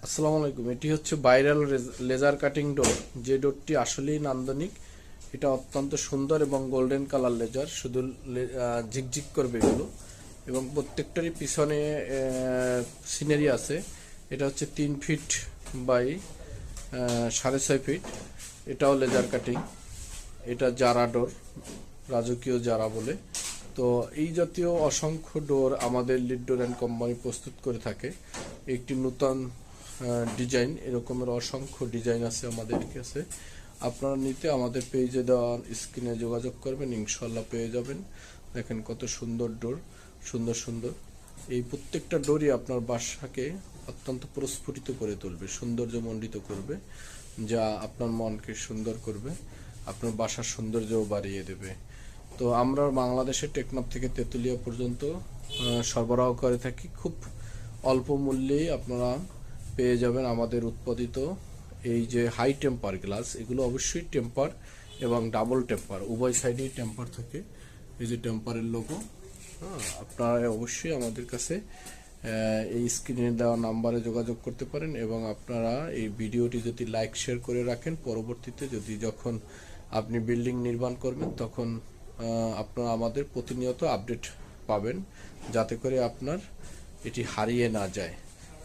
আসসালামু আলাইকুম। এটি হচ্ছে ভাইরাল লেজার কাটিং ডোর। যে ডোরটি আসলেই নান্দনিক। এটা অত্যন্ত সুন্দর এবং গোল্ডেন কালার লেজার, শুধু ঝিকঝিক করবে এগুলো। এবং প্রত্যেকটারই পিছনে সিনারি আছে। এটা হচ্ছে 3 ফিট বাই 6.5 ফিট। এটাও লেজার কাটিং। এটা জারা ডোর, রাজকীয় জারা বলে। তো এই জাতীয় অসংখ্য ডোর আমাদের লিড ডোর অ্যান্ড কোম্পানি প্রস্তুত করে থাকে। একটি নূতন ডিজাইন, এরকমের অসংখ্য ডিজাইন আছে আমাদের কাছে। আপনারা নিতে আমাদের পেজে দেওয়া স্ক্রিনে যোগাযোগ করবেন, ইনশাল্লাহ পেয়ে যাবেন। দেখেন কত সুন্দর ডোর, সুন্দর সুন্দর। এই প্রত্যেকটা ডোরই আপনার বাসাকে অত্যন্ত প্রস্ফুটিত করে তুলবে, সৌন্দর্যমণ্ডিত করবে, যা আপনার মনকে সুন্দর করবে, আপনার বাসার সৌন্দর্যও বাড়িয়ে দেবে। তো আমরা বাংলাদেশের টেকনাফ থেকে তেঁতুলিয়া পর্যন্ত সরবরাহ করে থাকি। খুব অল্প মূল্যেই আপনারা পেয়ে যাবেন আমাদের উৎপাদিত এই যে হাই টেম্পার গ্লাস। এগুলো অবশ্যই টেম্পার এবং ডাবল টেম্পার, উভয় সাইডেই টেম্পার থাকে। এই যে টেম্পারের লোগো। হ্যাঁ, আপনারা অবশ্যই আমাদের কাছে এই স্ক্রিনে দেওয়া নাম্বারে যোগাযোগ করতে পারেন। এবং আপনারা এই ভিডিওটি যদি লাইক শেয়ার করে রাখেন, পরবর্তীতে যখন আপনি বিল্ডিং নির্মাণ করবেন তখন আপনারা আমাদের প্রতিনিয়ত আপডেট পাবেন, যাতে করে আপনার এটি হারিয়ে না যায়।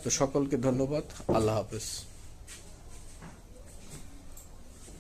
তো সকলকে ধন্যবাদ। আল্লাহ হাফেজ।